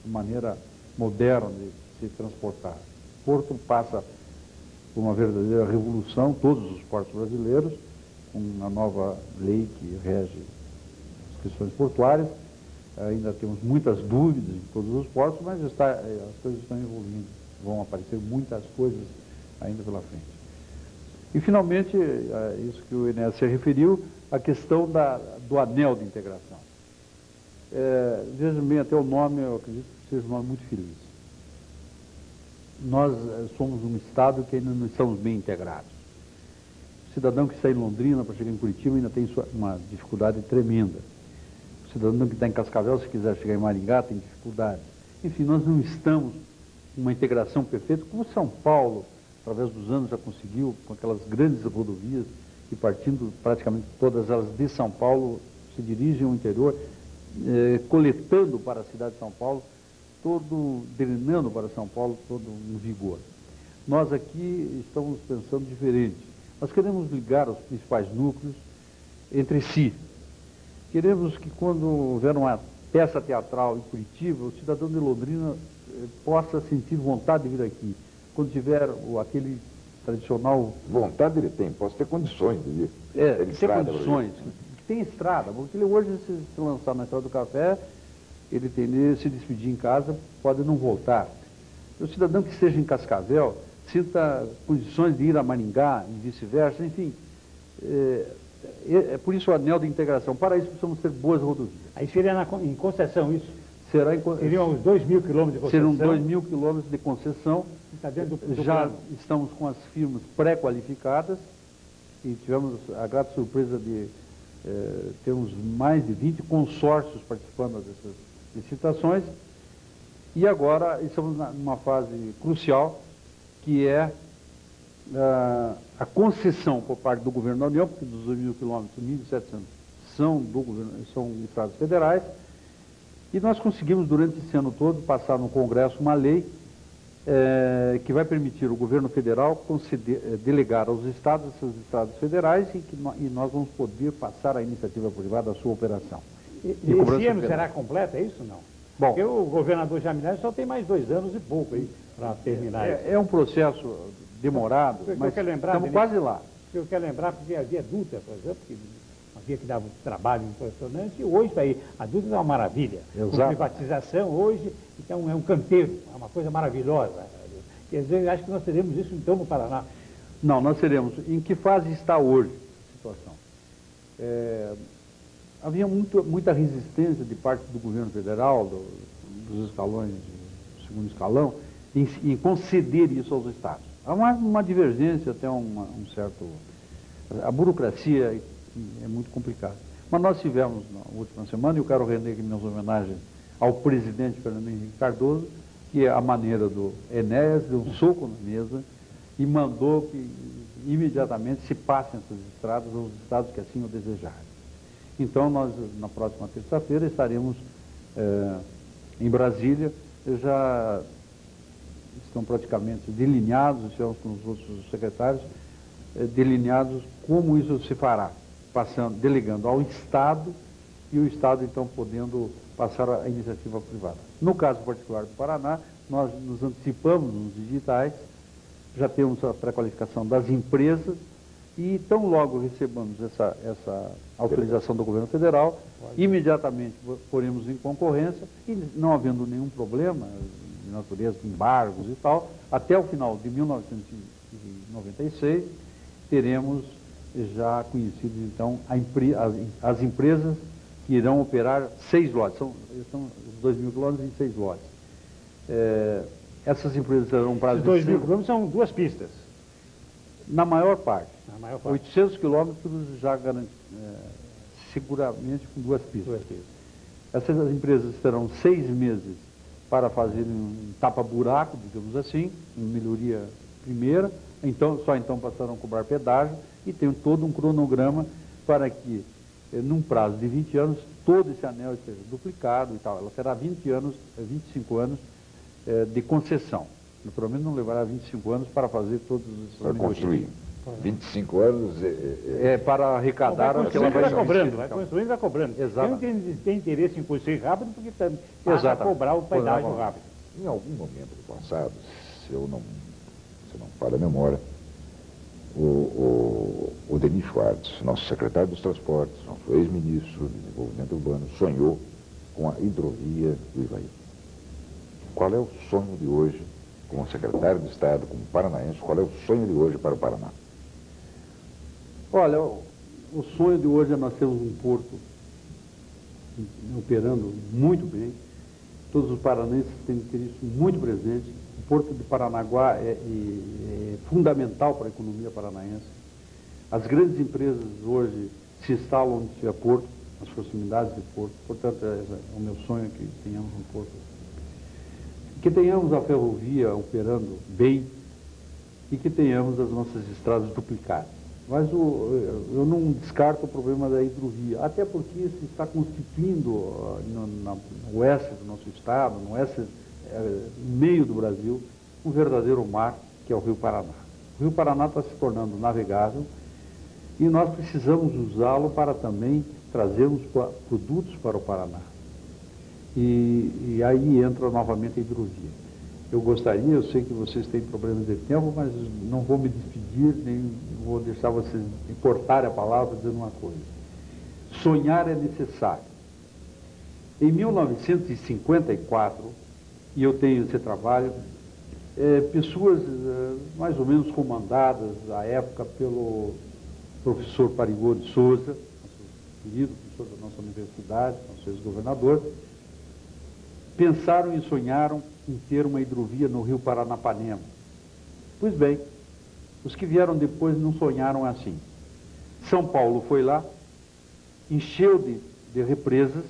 maneira moderna de se transportar. O porto passa por uma verdadeira revolução, todos os portos brasileiros, com a nova lei que rege as questões portuárias. Ainda temos muitas dúvidas em todos os portos, mas as coisas estão evoluindo. Vão aparecer muitas coisas ainda pela frente. E, finalmente, isso que o Enéas se referiu, a questão do anel de integração. Veja bem, até o nome, eu acredito que seja um nome muito feliz. Nós somos um estado que ainda não estamos bem integrados. O cidadão que está em Londrina para chegar em Curitiba ainda tem uma dificuldade tremenda. O cidadão que está em Cascavel, se quiser chegar em Maringá, tem dificuldade. Enfim, nós não estamos em uma integração perfeita, como São Paulo, através dos anos, já conseguiu, com aquelas grandes rodovias, e partindo praticamente todas elas de São Paulo, se dirigem ao interior, coletando para a cidade de São Paulo, drenando para São Paulo todo um vigor. Nós aqui estamos pensando diferente. Nós queremos ligar os principais núcleos entre si. Queremos que, quando houver uma peça teatral em Curitiba, o cidadão de Londrina possa sentir vontade de vir aqui. Quando tiver aquele tradicional... Vontade ele tem, posso ter condições de vir. Ter condições. Que tem estrada, porque ele hoje, se lançar na Estrada do Café, ele tem de se despedir em casa, pode não voltar. O cidadão que esteja em Cascavel sinta condições de ir a Maringá e vice-versa, enfim. Por isso o anel de integração. Para isso precisamos ter boas rodovias. Aí seria em concessão isso? Seriam uns 2.000 quilômetros de concessão? Serão 2.000 quilômetros de concessão. Está dentro do Já plano. estamos com as firmas pré-qualificadas e tivemos a grata surpresa de termos mais de 20 consórcios participando dessas licitações. E agora estamos numa fase crucial, que é a concessão por parte do governo da União, porque dos 2.000 quilômetros, 1.700 são estradas federais, e nós conseguimos, durante esse ano todo, passar no Congresso uma lei que vai permitir o governo federal delegar aos estados as suas estradas federais e nós vamos poder passar à iniciativa privada a sua operação. E esse ano será completa, é isso ou não? Bom, porque o governador Jamilés só tem mais 2 anos e pouco aí para terminar isso. É um processo demorado, mas estamos quase lá. Eu quero lembrar, porque havia Dutra, por exemplo, que havia que dar um trabalho impressionante, e hoje está aí. A Dutra é uma maravilha. Exato. Com privatização hoje, então é um canteiro, é uma coisa maravilhosa. Quer dizer, eu acho que nós teremos isso então no Paraná. Não, nós teremos. Em que fase está hoje a situação? Havia muita resistência de parte do governo federal, dos escalões, do segundo escalão, em conceder isso aos estados. Há uma divergência, até um certo... A burocracia é muito complicada. Mas nós tivemos, na última semana, e eu quero render aqui minhas homenagens ao presidente Fernando Henrique Cardoso, que, à maneira do Enéas, deu um soco na mesa e mandou que imediatamente se passem essas estradas aos estados que assim o desejarem. Então, nós, na próxima terça-feira, estaremos em Brasília. Já estão praticamente delineados, estamos com os outros secretários, delineados como isso se fará. delegando ao Estado e o Estado, então, podendo passar a iniciativa privada. No caso particular do Paraná, nós nos antecipamos nos digitais, já temos a pré-qualificação das empresas e tão logo recebamos essa autorização do governo federal, imediatamente poremos em concorrência e, não havendo nenhum problema de natureza de embargos e tal, até o final de 1996, teremos já conhecidos, então, as empresas que irão operar 6 lotes, são os 2.000 quilômetros em 6 lotes. Essas empresas terão um prazo de... 2.000 quilômetros são 2 pistas. Na maior parte. 800 quilômetros já seguramente com 2 pistas. Essas empresas terão 6 meses para fazer um tapa-buraco, digamos assim, uma melhoria primeira, só então passarão a cobrar pedágio e tem todo um cronograma para que, num prazo de 20 anos, todo esse anel esteja duplicado e tal. Ela terá 25 anos de concessão. Naturalmente não levará 25 anos para fazer todos os... Para construir. 25 anos... para arrecadar... Vai cobrando. Construindo e vai cobrando. Exatamente. Quem tem interesse em construir rápido, porque passa a cobrar o pedágio rápido. Em algum momento do passado, se não falha a memória, o Denis Schwartz, nosso secretário dos Transportes, nosso ex-ministro de Desenvolvimento Urbano, sonhou com a hidrovia do Ivaí. Qual é o sonho de hoje, como secretário de Estado, como paranaense, qual é o sonho de hoje para o Paraná? Olha, o sonho de hoje é nós termos um porto operando muito bem. Todos os paranaenses têm que ter isso muito presente. O porto de Paranaguá é fundamental para a economia paranaense. As grandes empresas hoje se instalam onde tiver porto, nas proximidades de porto. Portanto, é o meu sonho que tenhamos um porto. Que tenhamos a ferrovia operando bem e que tenhamos as nossas estradas duplicadas. Mas eu não descarto o problema da hidrovia, até porque se está constituindo no oeste do nosso estado, no oeste, no meio do Brasil, um verdadeiro mar, que é o Rio Paraná. O Rio Paraná está se tornando navegável e nós precisamos usá-lo para também trazermos produtos para o Paraná. E aí entra novamente a hidrovia. Eu sei que vocês têm problemas de tempo, mas não vou me despedir, nem vou deixar vocês cortarem a palavra dizendo uma coisa. Sonhar é necessário. Em 1954, e eu tenho esse trabalho, pessoas mais ou menos comandadas à época pelo professor Parigô de Souza, nosso querido professor da nossa universidade, nosso ex-governador, pensaram e sonharam em ter uma hidrovia no Rio Paranapanema. Pois bem, os que vieram depois não sonharam assim. São Paulo foi lá, encheu de represas,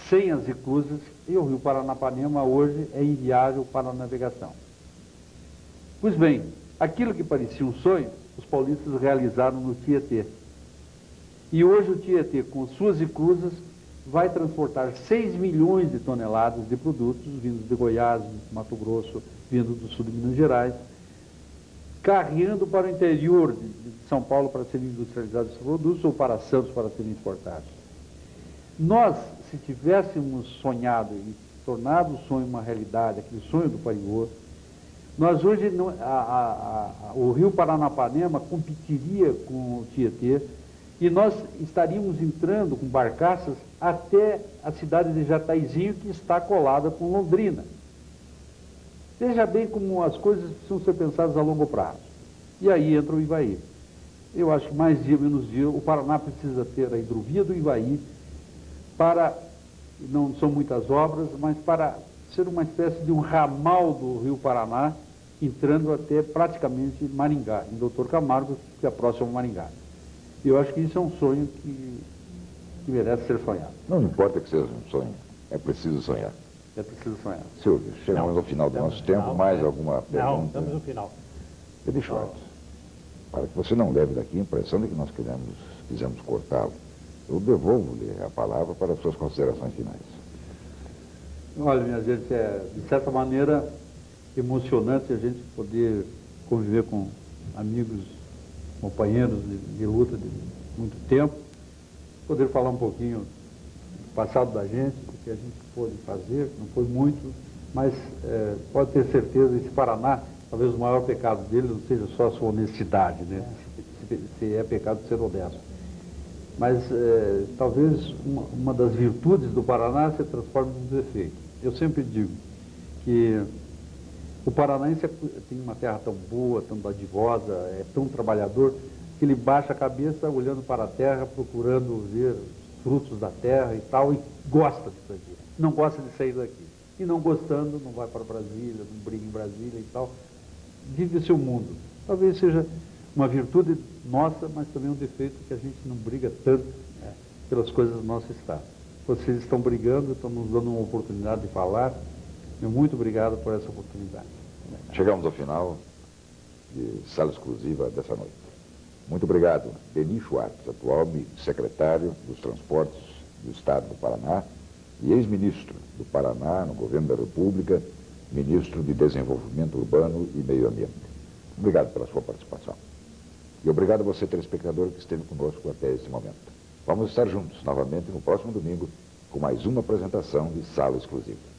sem as reclusas, e o Rio Paranapanema hoje é inviável para a navegação. Pois bem, aquilo que parecia um sonho, os paulistas realizaram no Tietê. E hoje o Tietê, com suas reclusas, vai transportar 6 milhões de toneladas de produtos vindos de Goiás, Mato Grosso, vindo do sul de Minas Gerais, carregando para o interior de São Paulo para serem industrializados esses produtos ou para Santos para serem exportados. Nós, se tivéssemos sonhado e tornado o sonho uma realidade, aquele sonho do Parigô, nós hoje, o Rio Paranapanema competiria com o Tietê e nós estaríamos entrando com barcaças até a cidade de Jataizinho, que está colada com Londrina. Veja bem como as coisas precisam ser pensadas a longo prazo. E aí entra o Ivaí. Eu acho que mais dia, menos dia, o Paraná precisa ter a hidrovia do Ivaí para, não são muitas obras, mas para ser uma espécie de um ramal do Rio Paraná, entrando até praticamente Maringá, em Doutor Camargo, que é próximo ao Maringá. Eu acho que isso é um sonho que merece ser sonhado. Não importa que seja um sonho, é preciso sonhar. É preciso sonhar. Silvio, chegamos ao final do nosso tempo, mais alguma pergunta? Não, estamos no final. Denis Schwartz, para que você não leve daqui a impressão de que nós quisemos cortá-lo, eu devolvo-lhe a palavra para as suas considerações finais. Olha, minha gente, é de certa maneira emocionante a gente poder conviver com amigos, companheiros de luta muito tempo, poder falar um pouquinho do passado da gente, do que a gente pôde fazer, não foi muito, mas pode ter certeza, esse Paraná, talvez o maior pecado dele não seja só a sua honestidade, né? Se é pecado ser honesto. Mas talvez uma das virtudes do Paraná se transforme num defeito. Eu sempre digo que o paranaense tem uma terra tão boa, tão dadivosa, é tão trabalhador, que ele baixa a cabeça olhando para a terra, procurando ver os frutos da terra e tal, e gosta disso aqui. Não gosta de sair daqui. E não gostando, não vai para Brasília, não briga em Brasília e tal. Vive o seu mundo. Talvez seja uma virtude nossa, mas também um defeito que a gente não briga tanto, né, pelas coisas do nosso Estado. Vocês estão brigando, estão nos dando uma oportunidade de falar. Muito obrigado por essa oportunidade. Chegamos ao final de sala exclusiva dessa noite. Muito obrigado, Denis Schwartz, atual secretário dos Transportes do Estado do Paraná e ex-ministro do Paraná no governo da República, ministro de Desenvolvimento Urbano e Meio Ambiente. Obrigado pela sua participação. E obrigado a você, telespectador, que esteve conosco até esse momento. Vamos estar juntos novamente no próximo domingo com mais uma apresentação de Sala Exclusiva.